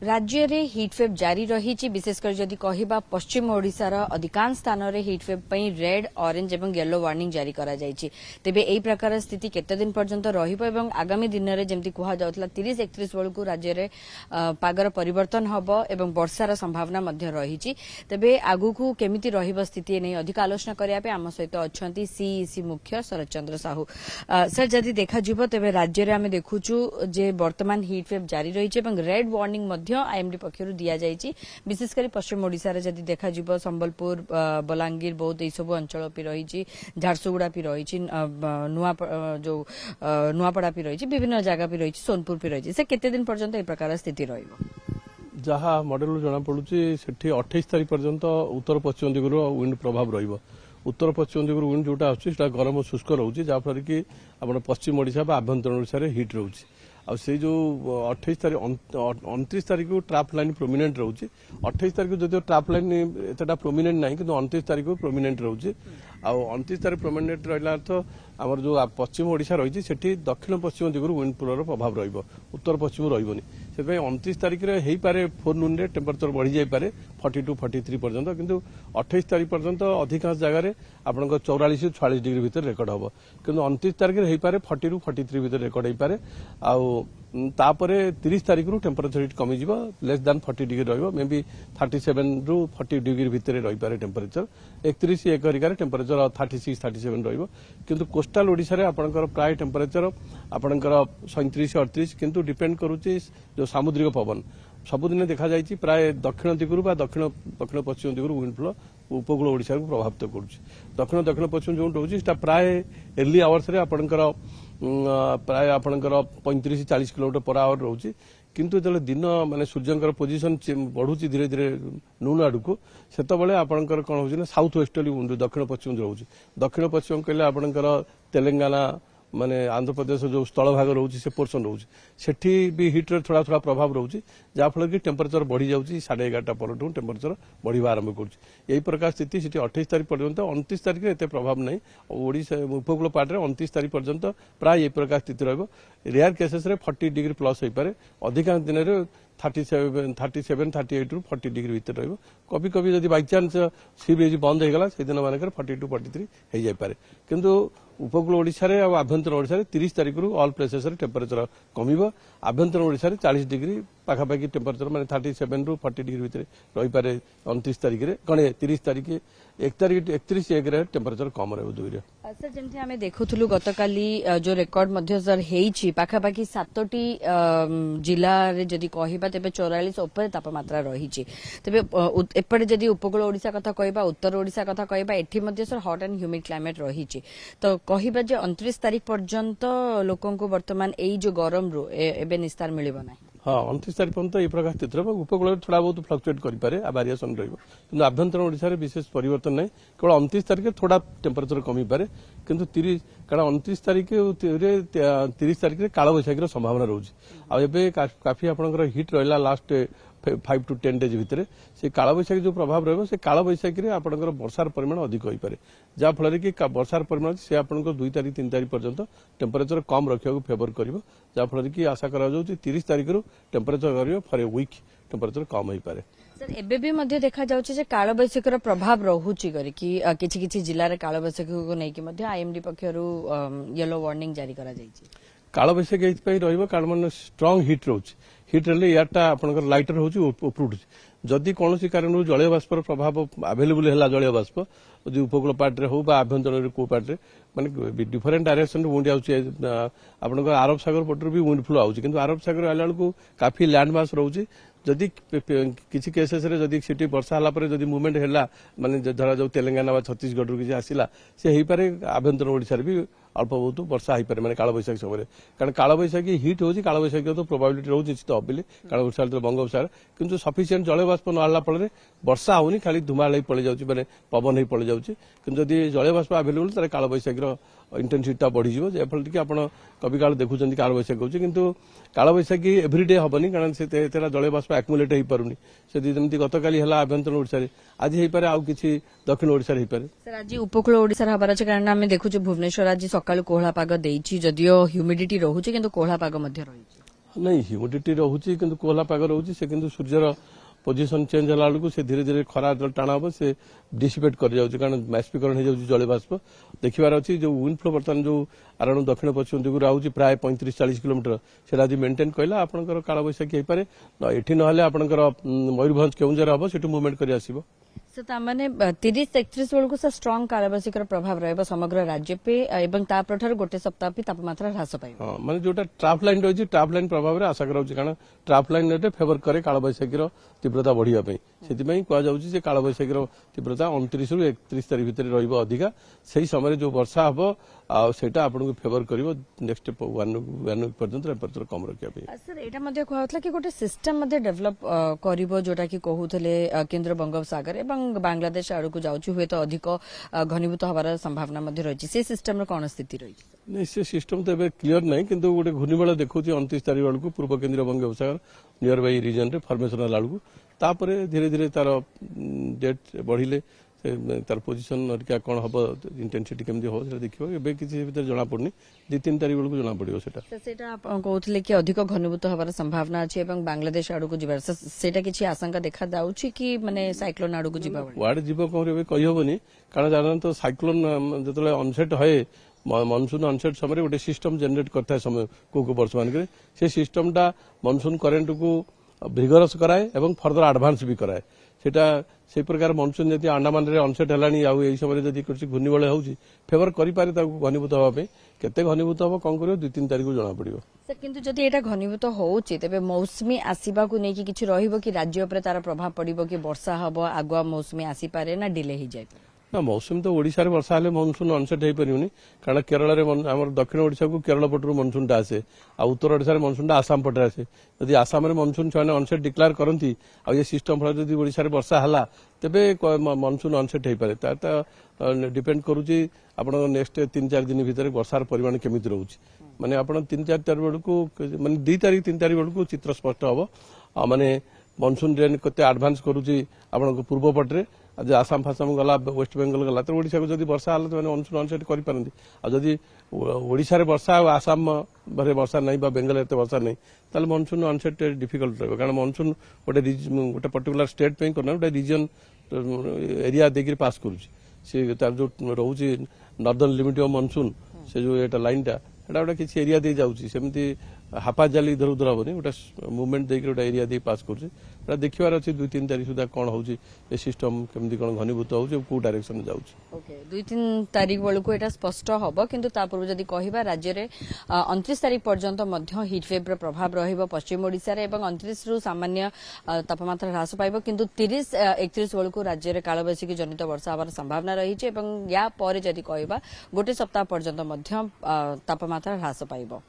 राज्य रे हिटवेव जारी रही विशेषकर जदि कहिबा पश्चिम ओडिशार अधिकांश स्थान रे हिटवेव पई रेड ऑरेंज एवं येलो वार्निंग जारी करा जायछि। तेबे एई प्रकार स्थिति केते दिन पर्यंत रहिबो एवं आगामी दिन रे जेमति कुहा जाउतला 30-31 बेलकु राज्य रे पागर परिवर्तन हबो एवं वर्षार संभावना मध्य रहिछि। तेबे आगुकू केमिति रहिबो स्थिति नै अधिक आलोचना करिया पे आम सहित अछंती सीईसी मुख्य शरद चंद्र साहू। सर जदि देखा जिवो तेबे राज्य रे आमे देखुछु जे वर्तमान हिटवेव जारी रहिछि एवं रेड वार्निंग आईएमडी पक्षर दि जाइए विशेषकर पश्चिम ओडिशा रे जदि देखा जिवो संबलपुर बलांगीर बौद्ध ये सब अंचल भी रही झारसुगुड़ा भी रही नुआपड़ा भी रही विभिन्न जगह भी रही सोनपुर भी रही से केते दिन पर्यंत ए प्रकार स्थिति रहिबो जहाँ मॉडल जना पड़ुची सेठी 28 तारीख पर्यंत उत्तर पश्चिम दिगରୁ विंड प्रभाव रहिबो। उत्तर पश्चिम दिगରୁ विंड जोटा आछी सेटा गरम शुष्क रहउची जा फर कि आपण पश्चिम ओडिशा बा आभ्यंतर ओडिशा रे हिट रहउची। आ से जो 28 तारीख 29 तारीख को ट्राप लाइन प्रोमिनेंट रोचे 28 तारीख को जो ट्राप लाइन एतटा प्रोमिनेंट नहीं कि 29 तारीख को प्रोमिनेंट रोचे आ 29 तारीख प्रोमिनेंट रहा अर्थ आमर जो पश्चिम ओडिशा रही सेठी दक्षिण पश्चिम दिगରୁ विंड पुलर प्रभाव रहिबो उत्तर पश्चिम रहिबोनी से 29 तारीख रे हेई पारे फोर नून रे टेम्परेचर बढ़ी जाई पारे 42-43 पर्यंत किंतु 28 तारीख पर्यंत अधिकांश जगह रे आपन 44-46 डिग्री भीतर रेकर्ड हबो किंतु 29 तारीख रे हेई पारे 40-43 भीतर रेकर्ड हेई पारे आ तापरे 30 तारीख रु टेम्परेचर हिट कमी जीवो लेस दैन 40 डिग्री रहिबो मे बी 37 रु 40 डिग्री भीतर रही पारे टेम्परेचर 31 1 हरिकार टेम्परेचर 36-37 रहिबो किंतु कोस्टल ओडिशा रे आपनकर प्राय टेम्परेचर आपनकर 37-38 किंतु डिपेंड करूची जो सामुद्रिक पवन सबुदिन देखा जायछि प्राय दक्षिण दिगରୁ बा दक्षिण पश्चिम दिगରୁ विंड फ्लो उपकूल ओडिशा को प्रभावित करूछि। दक्षिण पश्चिम जो होउछि सेटा प्राय अर्ली आवर्स रे आपनकर प्राय आपनकर 35-40 किलोमीटर पर आवर रोचे किंतु जो दिन माने सूर्यंकर पोजिशन बढ़ुची धीरे धीरे नून आड़क से आपंकर कौन हो साउथ वेस्टर्ली विंड दक्षिण पश्चिम रोचे दक्षिण पश्चिम कहले आपंकर तेलंगाना माने आंध्र प्रदेश जो स्थल भाग रोचे से पोर्सन रोचे सेठी भी हिट्रे थोड़ा थोड़ा प्रभाव रोचे जहाँफल कि टेम्परेचर बढ़ी जाऊँगी 11:30 पर टेम्परेचर बढ़िया आरंभ कर यही प्रकार स्थिति 28 तारीख पर्यंत 29 तारीख में एत प्रभाव नहीं ओडिशा उपकूल पार्टे 29 तारीख पर्यंत प्राय ये प्रकार स्थिति रहिबो। रेयर केसेस रे 40 डिग्री प्लस हो पारे अधिकांश दिन में 37-38 रु 40 डिग्री भीतर रहिबो। कभी कभी जदि बाई चांस सी ब्रिज बंद हो गला से दिन मानकर 42-43 हो जाय पारे किंतु उपकूल ओडिशा रे और आभ्यंतर ओडिशा रे 30 तारीख रु ऑल प्लेसेस रे टेम्परेचर कमिबो। आभ्यंतर ओडिशा रे 40 डिग्री पाखापाखि टेम्परेचर माने 37 रु 40 डिग्री भीतर रही पारे 29 तारीख रे कणे 30 तारीख 31 रे टेम्परेचर कम रहबो दुइरे। सर जेमति हमें देखुथुलु गतकाली जो रेकॉर्ड मध्य सर हेइछि पाखापाखि 7टी जिला रे जदि कहिबा तेबे 44 ऊपर तापमात्रा रहिछि। तेबे एपटे जदि उपकूल ओडिशा कथा कहिबा उत्तर ओडिशा कथा कहिबा एठी मध्य sir hot and humid climate रहिछि तो कहिबा जे 29 तारीख पर्यंत लोकन को वर्तमान एई जो गरम रो एबे निस्तार मिलिबो नाही। हाँ 29 तारीख पर्यंत ये प्रकार स्थित रहा उपकूल थोड़ा बहुत फ्लक्चुएट करे वेरिएशन रही आभ्यंतर ओडिशा रे विशेष परिवर्तन नहीं केवल 29 तारीख थोड़ा टेम्परेचर कमी पारे किंतु 30 कारण 29 तारीख 30 तारीख रे काल बैशाखी संभावना रोचे आबे काफी आपनकर हिट रहा लास्ट 5 to 10 डेज भितर से काल बैशाखी जो प्रभाव रहिबो से काल बैशाखी रे आपनकर वर्षार परिमाण अधिक होई पारे जा फल कि वर्षार परिमाण से आपनकर 2 तारीख 3 तारीख पर्यंत टेम्परेचर कम रखिया फेवर करिवो जा फल कि आशा करा जाउची 30 तारीख रु टेम्परेचर करिवो फॉर ए वीक टेम्परेचर कम होई पारे। सर एबे भी मध्य देखा जाउची जे काल बैशाखीर प्रभाव रहूची करी कि किछि किछि जिल्ला रे काल बैशाखी को नै कि मध्य आईएमडी पक्षरु येलो वार्निंग जारी करा जायछि। काल बैशाखी एथि रहिबो कारण मन स्ट्रांग हिट रोची हिट रे एयरटा आपनकर लाइटर होची उपरुड जदि कौन कारण जलीय बाष्पर प्रभाव आवेलेबल है जलीय बाष्प जो उपकूल पार्ट रे हो बा आभ्यंतर को पार्ट रे माने डिफरेंट डायरेक्शन विंड आउची आपनकर अरब सागर पटर भी विंड फ्लो आउची किंतु अरब सागर आला को काफी लैंड मास रहउची जदि किसी केसेस रे जदि सिटी वर्षा हला परे जदि मूवमेंट हैला माने धरा जो तेलंगाना बा छत्तीसगढ़ रु किछि आसिला से हेई पारे आभ्यंतर ओडिसा रे भी अल्प बहुत वर्षा हो पारे माने काल बैशाखी समय कारण काल बैशाखी हिट होची काल बैशाखी तो प्रोबेबिलिटी रोची तो अबिले काल बैशाखी तो बंगोपसागर किंतु सफिशिएंट जलीय बाष्प न आला फल वर्षा होनी खाली धुमाळ पड़ जाउची माने पवन ही पड़ जाउची किंतु जदि जलीय बाष्प अवेलेबल तारे काल बैशाखी इंटेंसिटी बढ़ी जाव जहाँफल कि आप कभी काल देखुं काल बैशाखी होची किंतु काल बैशाखी एवरीडे हेनी कारण से जलीय बाष्प एक्युमुलेट हो पारुनी से जमी गतकाली है आभ्यंतर ओडिशा रे आज हो पारे आउ किछि दक्षिण ओडिशा रे हो पारे। सर आज उपकूल ओडिशा हबार अछि कारण आमे देखुछु भुवनेश्वर आज सकाळु कोहला पाग देइछि जदियो ह्यूमिडिटी रहउछि किंतु कोहला पाग मध्य रहिछि। नहीं ह्यूमिडिटी रोचे कि कोहला पाग रोचे से किंतु सूर्यर पोजिशन चेंज होला बेलू से धीरे धीरे खरा जो टाण हम से डिसिपेट कर जाऊँ कारण बाष्पीकरण हो जल बाष्प देखिबार अच्छी जो विंड फ्लो बर्तमान जो आरण दक्षिण पश्चिम दिगु आउची प्राय 35-40 किलोमीटर से आज मेंटेन कहला आपनकर काल बैशाखी होइपारे एठी नहले आपनकर मयूरभंज केउंझर हम सेठू मूवमेंट करी आसीबो से तामाने 30-31 बेलू से स्ट्रांग कालबासिकर प्रभाव रहिबो समग्र राज्य पे एवं तापठार गोटे सप्ताह पे तापमात्रा ह्रास पाइबो। हाँ माने जोटा ट्राफ लाइन रही ट्राफ लाइन प्रभाव में आशा कराऊँ कारण ट्राफ लाइन रे फेवर करे कालबैशाखीर तीव्रता बढ़िया से कहुचे कालबैशाखीर तीव्रता 29 ରୁ 31 तारीख भितर रहिबो अधिका सही समय जो वर्षा हम सेटा आपको फेवर कर नेक्स्ट 1 वीक पर्यंत टेम्परेचर कम रखा। सर एटा मध्ये कहउतला कि गोटे सिस्टम मध्ये डेवलप करिवो जोटा कि कहउतले केंद्र बंगोपसागर एवं बांग्लादेश आड़ को जाउछु हुए तो अधिक घनीभूत हबार संभावना मध्ये रही से सिस्टम रो कोन स्थिति रही नहीं से सिस्टम तो एबे क्लियर नहीं किंतु गोटे घूर्णिबल देखुची 29 तारीख बेलू पूर्व केंद्रीय बंगोपसागर नियर बाई रिजन रे फॉर्मेशन होला बेलू तापरे धीरे धीरे तार डेट बढ़िले तार पोजिशन क्या कौन हम इंटेंसिटी केमती हो देखिए एबे किसी भीतर जना पड़नी 2-3 तारीख बेलू जना पड़ियो सेटा सेटा आपण कहउतले कि अधिक घनीभूत हबार संभावना अछि एवं बांग्लादेश आड़ को जिबार सेटा किछि आशंका देखा दाउछि कि माने साइक्लोन आड़ को जिबा वाड जीव कौन एबे कहि होबनी कारण जान तो साइक्लोन जतले अनसेट होए मनसून अनसेट समय गोटे सिस्टम जनरेट करता है समय को वर्ष मान से सिस्टमटा मनसून करेन्ट को भिगरस कराए एवं फर्दर आडभांस भी कराए सेटा से प्रकार मनसून जदि अंडमान रे अनसेट हेलानी आउ एई समय जदि कुछ घूर्णिबल होउची फेवर करि पारे ताकू घनीभूत हवा पे केते घनीभूत हबो कोन करियो 2-3 तारीख को जना पड़ियो। सर किंतु जदि एटा घनीभूत होउची तबे मौसमी आसीबा को नै कि किछि रहिबो कि राज्य ऊपर तार प्रभाव पड़िबो कि वर्षा हबो आगुआ मौसमी आसी पारे ना डिले ही जाय ना मौसम तो ओडिशा रे वर्षा हेले मनसून अनसेट हो पारिबनी कारण केरल रे हमर दक्षिण ओडिशा को केरल पटरु मनसून टा आसे आ उत्तर ओडिशा रे मनसून टा आसाम पटरे आसे यदि आसाम रे मनसून छने अनसेट डिक्लेयर करंती आ ये सिस्टम फल यदि ओडिशा रे वर्षा हला तबे मनसून अनसेट हो पारे ता डिपेंड करूची आपण नेक्स्ट 3-4 दिन भीतर वर्षार परिमाण केमिति रहउची माने आपण 3-4 तारीख बेलू माने 2 तारीख 3 तारीख बेलू चित्र स्पष्ट हबो माने मनसून रेन कते एडवांस करूची आपण पूर्व पटरे आज आसाम फासाम गला वेस्ट बेंगल गला तो ओडिशा को जदि वर्षा हला तो मनसून अनसेट करि पारंती आ जदि ओडिशा रे वर्षा आसाम भरे वर्षा नहीं बा बेंगल एते वर्षा नहीं ताले मनसून अनसेट डिफिकल्ट रहबो कारण मनसून गोटे पर्टिकुलर स्टेट पे करना गोटे रीजन एरिया देकर पास करूची से तार जो रहउची नॉर्दर्न लिमिट ऑफ मनसून से जो एटा लाइनटा एटा गोटे किसी एरिया दे जाउची सेमती हापा जाली इधर उधर हेनी गोटे मुवमेंट देकर गोटे एरिया दे पास करुचे देखिबार अच्छी 2-3 तारीख सुधा कौन होउची ए सिस्टम केमती कौन घनीभूत होउची को डायरेक्शन जाउची। ओके 2-3 तारीख बेलू एटा स्पष्ट हबो किंतु ता पूर्व जदि कहिबा राज्य रे 29 तारीख पर्यंत मध्य हीट वेव रो प्रभाव रहिबो पश्चिम ओडिसा रे एवं 29 रु सामान्य तापमात्रा ह्रास पाइबो किंतु 30-31 बेलू राज्य रे कालबैशाखी जनित वर्षा हबार संभावना रहिছে एवं या परे जदि कहिबा गोटे सप्ताह पर्यंत मध्य तापमात्रा ह्रास पाइबो।